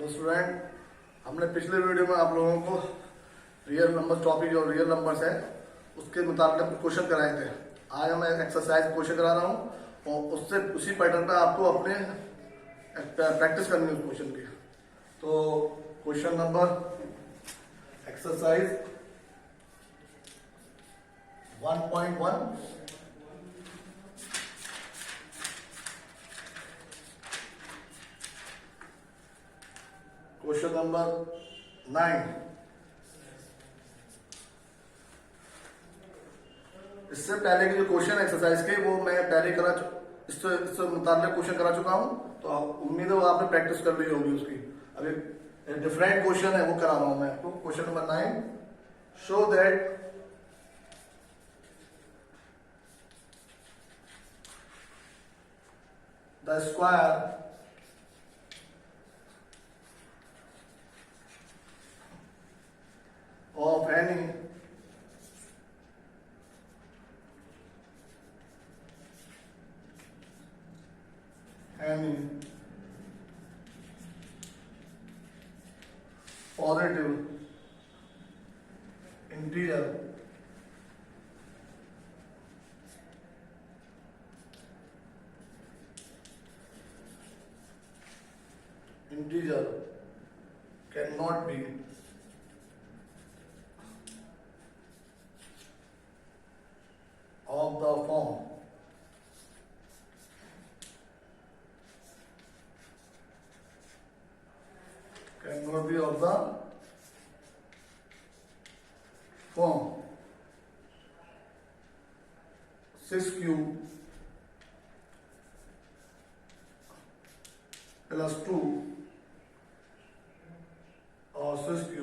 Hello student, हमने पिछले video में आप लोगों को रियल नंबर टॉपिक जो रियल नंबर्स है उसके मुताबिक अपने क्वेश्चन कराए थे। आज मैं एक्सरसाइज क्वेश्चन करा रहा हूँ और उससे उसी पैटर्न पे आपको अपने प्रैक्टिस करनी है उस क्वेश्चन की। तो question number exercise 1.1 question number 9। इससे पहले के जो क्वेश्चन एक्सरसाइज के वो मैं पहले इससे मुताबिक क्वेश्चन करा चुका हूं, तो उम्मीद है वो आपने प्रैक्टिस कर ली होगी उसकी। अभी डिफरेंट क्वेश्चन है वो करा रहा हूं मैं आपको। Question number 9, show that the square of any positive integer cannot be of the form cannot be of the form 6q plus 2 or 6q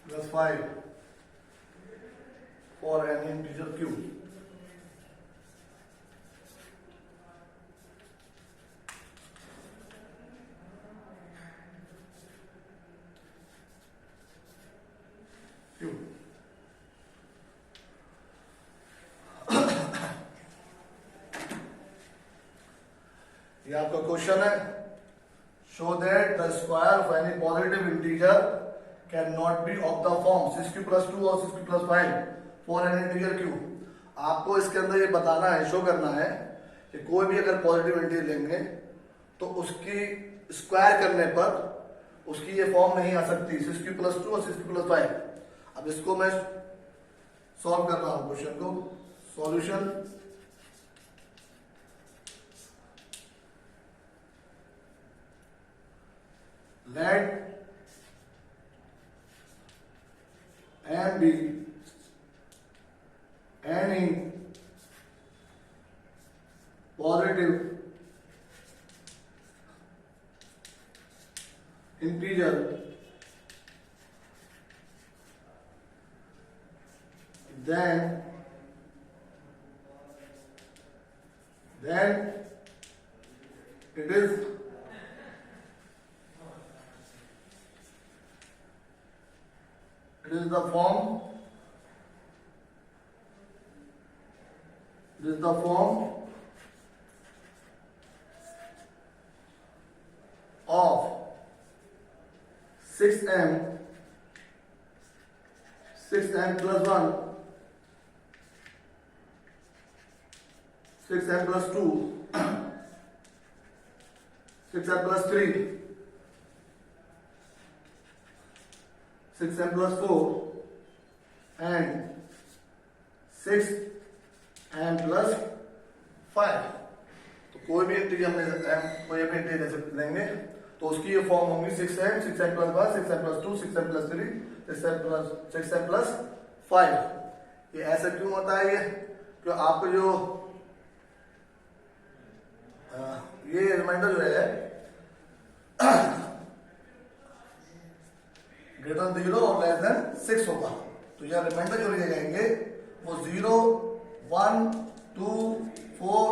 plus 5 for an integer q. ये आपका question है। Show that the square of any positive integer can not be of the form 6q plus 2 और 6q plus 5 for an integer q। आपको इसके अंदर ये बताना है, शो करना है कि कोई भी अगर पॉजिटिव इंटीजर लेंगे तो उसकी स्क्वायर करने पर उसकी ये फॉर्म नहीं आ सकती 6q plus 2 और 6q plus 5। अब इसको मैं सॉल्व कर रहा हूं क्वेश्चन को। Solution let M be any positive integer then it is the form of 6m plus 1 6m plus 2 6m plus 3 6m plus 4 and 6m plus 5। तो कोई भी इंटीजर हम कोई भी इंटीजर लेंगे तो उसकी ये फॉर्म होंगी 6m plus 1 6m plus 2 6m plus 3 6m plus 5। ये ऐसा क्यों होता है? ये क्यों आपको जो ये रिमाइंडर जो है ग्रेटर देन 0 और लेस देन 6 होगा। तो यह रिमाइंडर जो लिए जाएंगे वो 0 1 2 4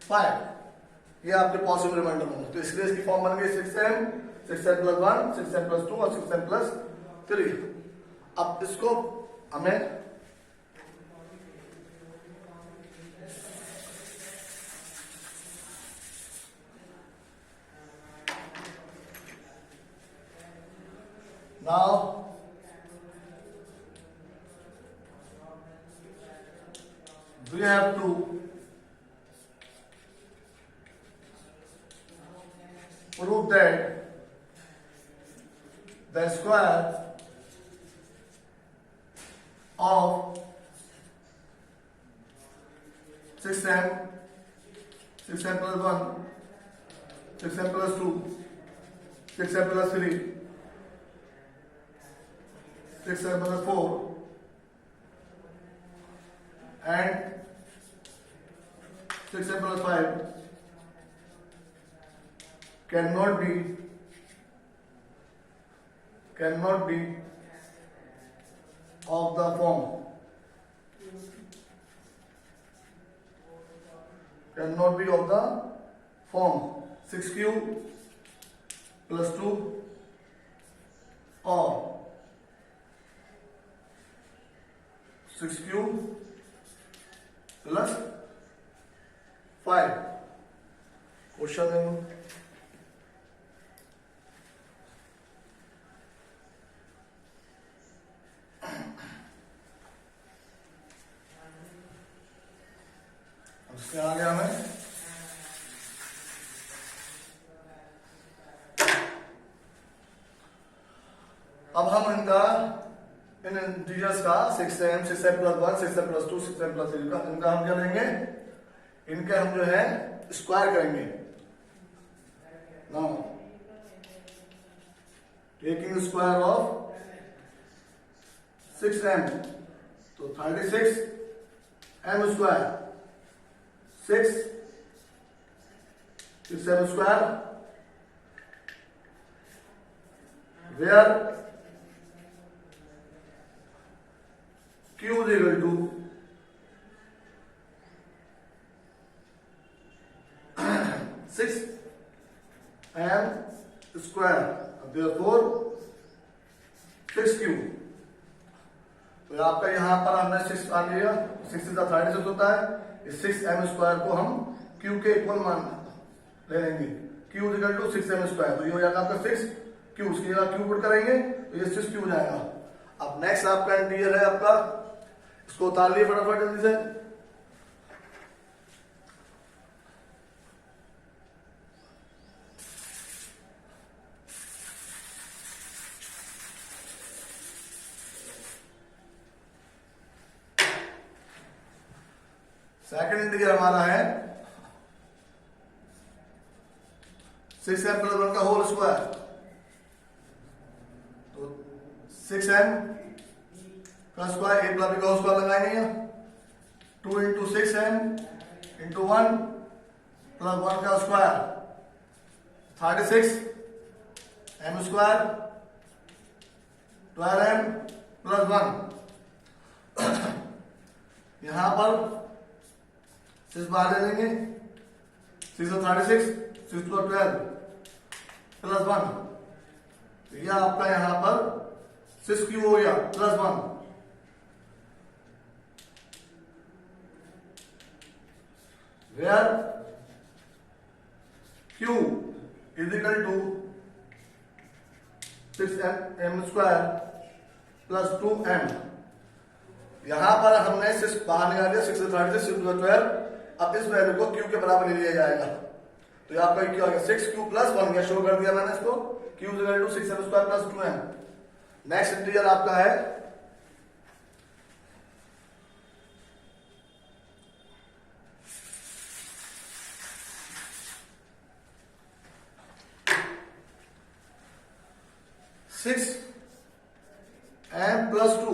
5 ये आपके पॉसिबल रिमाइंडर होंगे। तो इसलिए इसकी फॉर्म बन गई 6m plus 1 6m plus 2 और 6m plus 3। अब इसको हमें Now we have to prove that the square of 6m plus 1, 6m plus 2, 6m plus 3, 6m plus 4 and 6m plus 5 cannot be of the form. Cannot be of the form 6q plus 2 or 6q plus 5. Question उसके आगे हमें अब हम इनका इन integers का 6m, 6m plus 1, 6m plus 2, 6m plus 3 का इनका हम क्या लेंगे, इनके हम जो है स्क्वायर करेंगे. Now taking square of 6m तो 36m square 6m square where q is equal to 6m square. Therefore 6q. तो आपका यहां पर हमने 6 मान लिया, 6 से 36 होता है. इस 6m स्क्वायर को हम q के इक्वल मान ले लेंगे. q is equal to 6m square. तो ये हो जाएगा आपका 6q. उसकी जगह q पुट करेंगे तो ये 6q हो जाएगा. अब नेक्स्ट आपका इंटीजर है आपका, इसको उतार लिए फटाफट जल्दी से. सेकंड इंटीजर हमारा है 6m plus 1 का होल स्क्वायर. तो 6m का स्क्वायर 8 प्लस का स्क्वायर लगाएंगे. 2 इंटू 6m इंटू 1 प्लस 1 का square 36m square 12m plus 1. यहां पर 6 बाहर ले लेंगे. 6 और 36, 6 और 12 प्लस 1. तो यह आपका यहां पर 6q हो गया plus 1. Where q is equal to 6m square plus 2m. यहां पर हमने 6 बाहर निकाल दिया. 6 से 36, 6 और 12. अब इस वैल्यू को q के बराबर ले लिया जाएगा. तो ये आपका क्या हो गया 6q प्लस 1. यह शो कर दिया मैंने इसको. q is equal to 6m square plus 2m. Next integer आपका है 6m प्लस 2.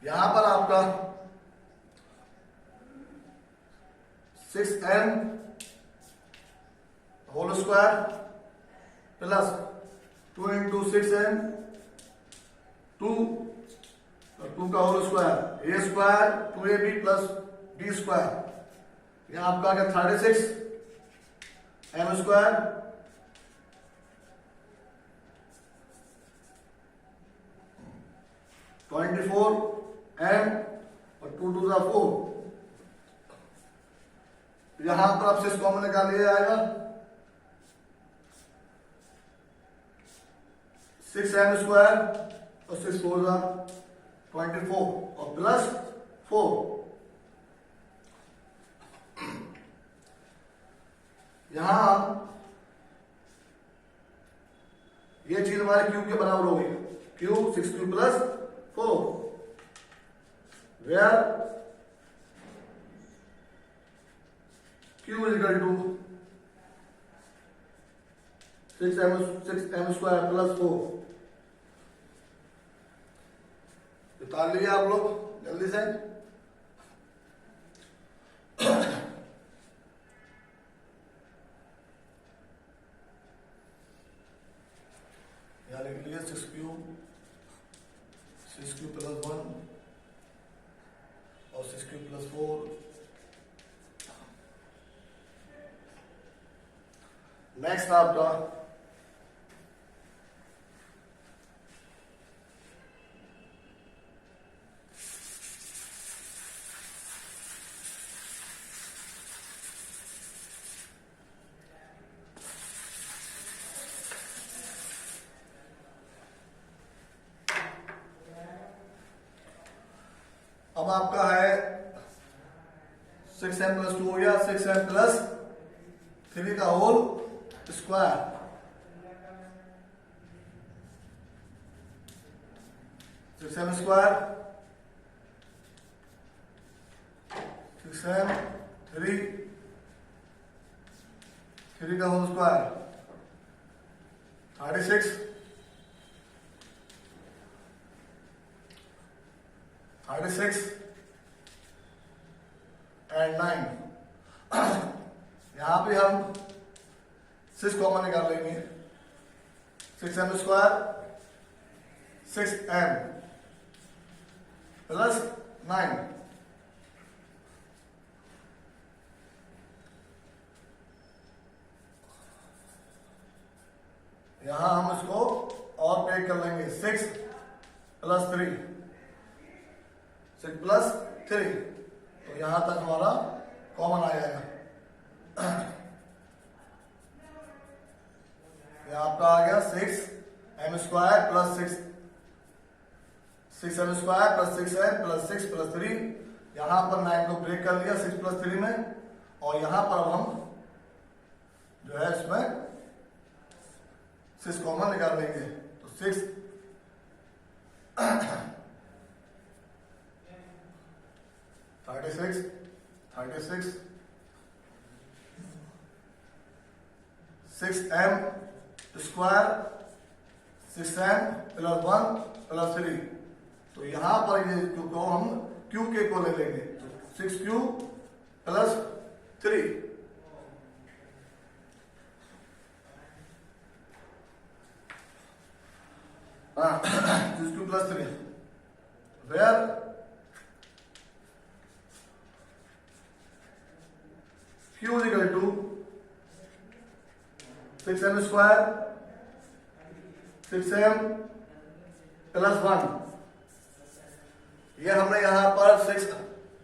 यहां पर आपका 6m whole square plus 2 into 6m 2 का whole square a square 2ab plus b square. यहां आपका आ गया 36m स्क्वायर 24m और 2 टू 4. यहां पर आपसे कॉमन निकाल लिया जाएगा. 6m² और 6 4 24 और प्लस 4। यहां ये चीज हमारे क्यूब के बराबर हो गई, cube 6 plus 4, where Q is equal to 6m² plus 4। निकाल लिया आप लोग जल्दी से। यहाँ लिख लिया 6 प्लस 1 और 6 प्लस 4। नेक्स्ट आपका अब आपका है 6m प्लस 2 हो गया, 6m प्लस 3 का whole square, m square 6m 3 का होल स्क्वायर 36 एंड 9। यहां पे हम 6 कॉमन निकाल लेंगे, 6m स्क्वायर 6m प्लस 9। यहां हम इसको और ब्रेक कर लेंगे, 6 प्लस 3, 6 प्लस 3, तो यहां तक हमारा कॉमन आ जाएगा। यह आपका आ गया 6m square plus 6m square plus 6m plus 6 plus 3। यहां पर 9 को ब्रेक कर लिया 6 प्लस 3 में, और यहां पर अब हम जो है इसमें 6 कॉमन निकाल लेंगे, तो 6 36 6m square 6m plus 1 plus 3, तो यहां पर ये को हम क्यू के को ले लेंगे, 6q plus 3। Plus 3 where Q is equal to 6m square 6m plus 1। ये हमने यहां पर 6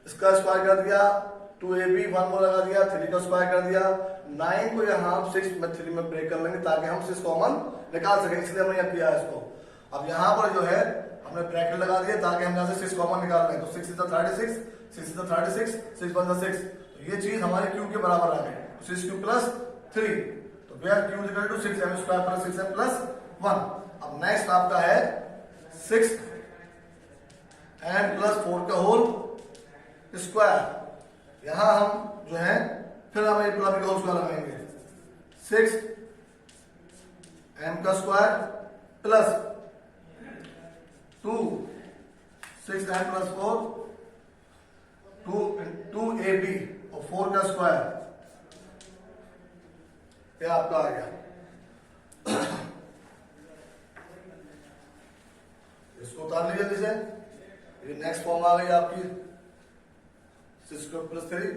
इसका स्क्वायर कर दिया, 2ab 1 को लगा दिया, 3 का स्क्वायर कर दिया, 9 को यहां 6 में 3 में ब्रेक कर लेंगे ताकि हम 6 कॉमन निकाल सकें, इसलिए हमने यह किया है इसको। अब यहां पर जो है हमने ब्रैकेट लगा दिया ताकि हम यहां से 6 कॉमन निकाल लें, तो 6 is 36 6 is 36 6 1 6, तो ये चीज हमारे क्यू के बराबर आ गई, 6q प्लस 3, तो where q is equal to 6m square plus 6m plus 1। अब नेक्स्ट आपका है 6m प्लस 4 का होल स्क्वायर। यहां हम जो है फिर हम एक का होल स्क्वायर लगाएंगे, 6m का square plus 2 6m plus 4 2ab और 4 का स्क्वायर, ये आपका आ गया। इसको उतार लीजिए जैसे, ये नेक्स्ट फॉर्म आ गई आपकी 6 प्लस 3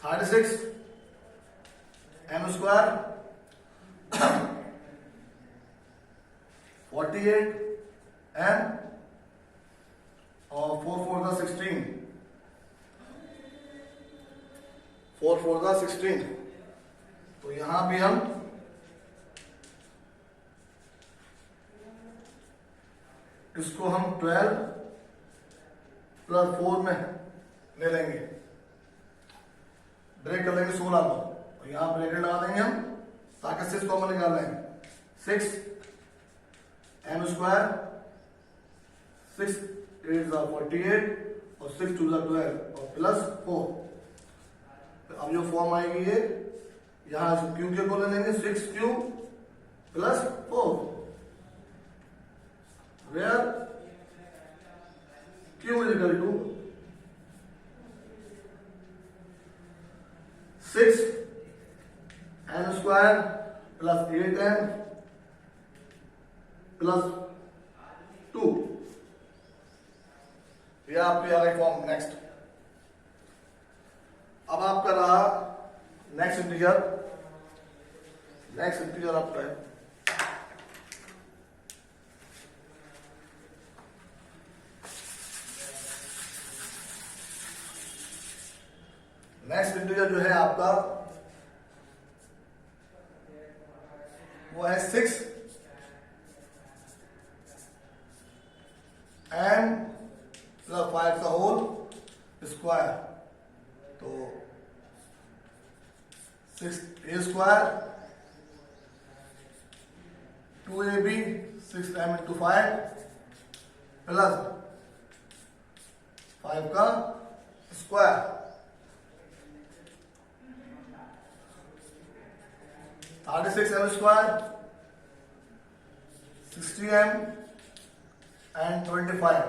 36 m स्क्वायर 48 एंड और 4 4 द 16, 4 4 द 16। तो यहां भी हम इसको हम 12 प्लस 4 में ले लेंगे, ब्रेक कर लेंगे 16 को, और यहां ब्रेकेट लगा देंगे हम ताकि 6 कॉमन निकाल लेंगे। 6 m स्क्वायर, 6 8 48 और 6 2 12 और प्लस 4। तो अब जो फॉर्म आएगी ये, यहां क्यू के को ले लेंगे 6q plus 4, where q is equal to 6 n square plus 8n plus 2। यह आपकी आ गई फॉर्म। नेक्स्ट, अब आपका रहा नेक्स्ट इंटीजर। नेक्स्ट इंटीजर आपका है नेक्स्ट इंटीजर जो है आपका वो है 6 m प्लस 5 का होल स्क्वायर। तो 6a square 2ab 6m into 5 plus 5 का square 36m square 60m and 25।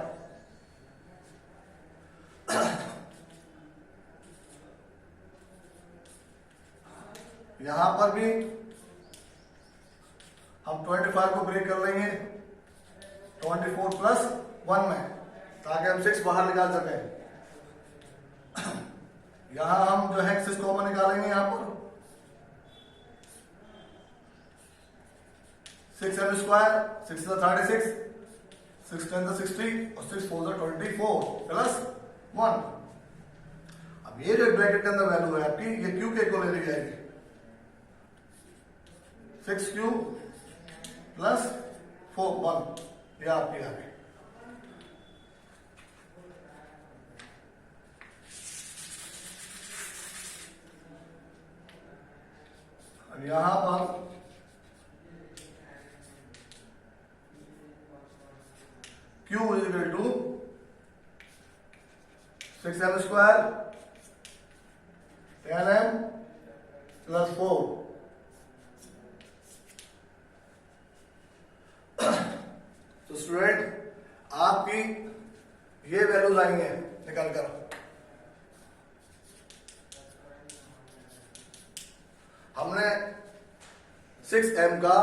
यहां पर भी हम 25 को ब्रेक कर लेंगे 24 प्लस 1 में, ताकि हम 6 बाहर निकाल सकें। यहां हम जो है 6 कॉमन निकालेंगे, यहां पर 6m स्क्वायर 6 36 6 10 60 और 6 4 24 प्लस 1। अब ये जो ब्रैकेट के अंदर वैल्यू है आपकी, ये क्यू के को ले ली जाएगी 6q प्लस 4 1, ये आपकी आ गई। अब यहां पर q is equal to 6m square 10m plus 4। तो स्टूडेंट आपकी ये वैल्यूज आएंगे निकाल कर। हमने 6m का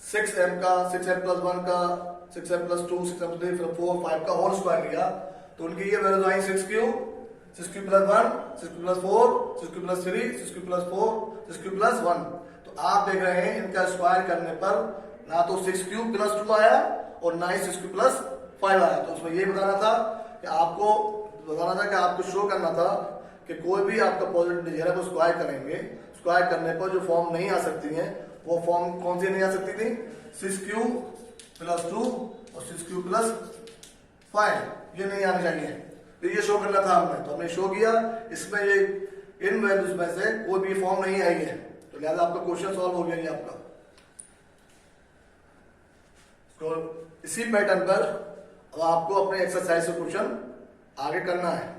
6m प्लस 1 का 6m प्लस 2 6m प्लस 3 4 5 का होल स्क्वायर लिया, तो उनकी ये वैल्यूज आई 6q plus 1 6q plus 4 6q plus 3 6q plus 4 6q plus 1। तो आप देख रहे हैं इनका स्क्वायर करने पर ना तो 6q प्लस 2 आया और ना ही 6q प्लस 5 आया। तो उसमें ये बताना था कि आपको शो करना था कि कोई भी आपका पॉजिटिव इंटीजर है वो स्क्वायर करेंगे, स्क्वायर करने पर जो फॉर्म नहीं आ सकती है वो फॉर्म कौन सी नहीं आ सकती थी, 6q प्लस 2 और 6q प्लस 5, ये नहीं आनी चाहिए। तो ये शो करना था हमने, तो हमने शो किया। इसमें ये इन वैल्यूज में से कोई भी फॉर्म नहीं आई है, तो लिहाजा आपका क्वेश्चन सॉल्व हो गया ये आपका। तो इसी पैटर्न पर अब आपको अपने एक्सरसाइज से क्वेश्चन आगे करना है।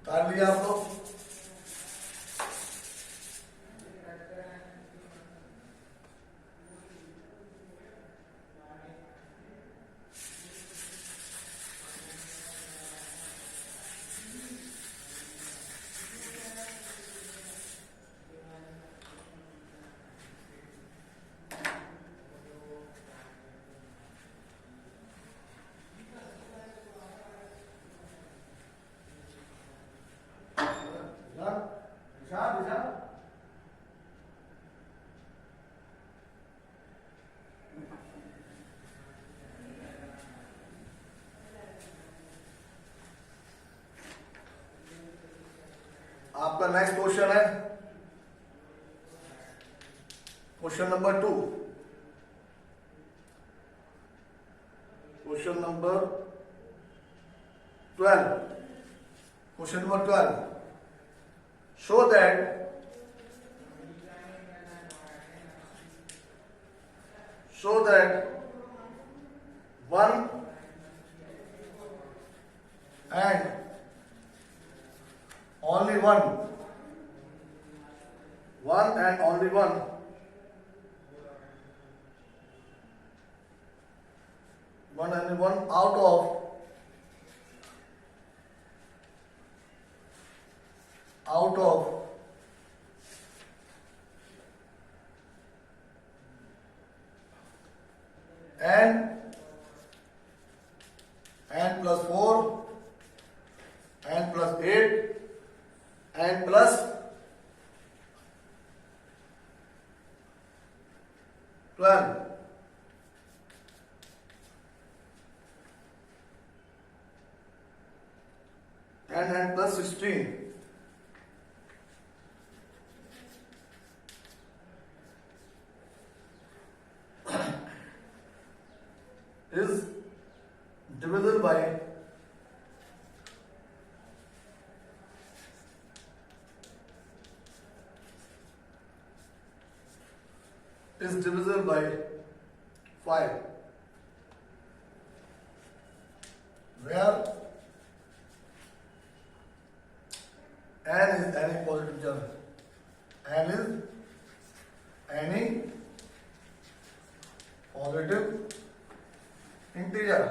कर लिया आप लोग? आपका नेक्स्ट क्वेश्चन है question number 2। Question number 12। Question number 12, show that one and only one out of n plus 4 n plus 8 n plus 12 and n plus 16 is divisible by is divisible by 5, where n is any positive term. N is any positive integer.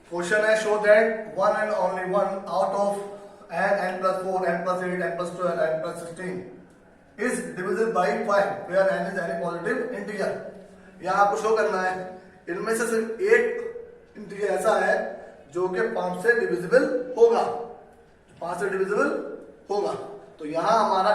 Question है show that one and only one out of n plus 4 n plus 8 n plus 12 n plus 16 is divisible by 5 where n is any positive integer। यहाँ आपको show करना है इनमें से सिर्फ एक integer ऐसा है जो कि 5 से डिविजिबल होगा, 5 से डिविजिबल होगा। तो यहाँ हमारा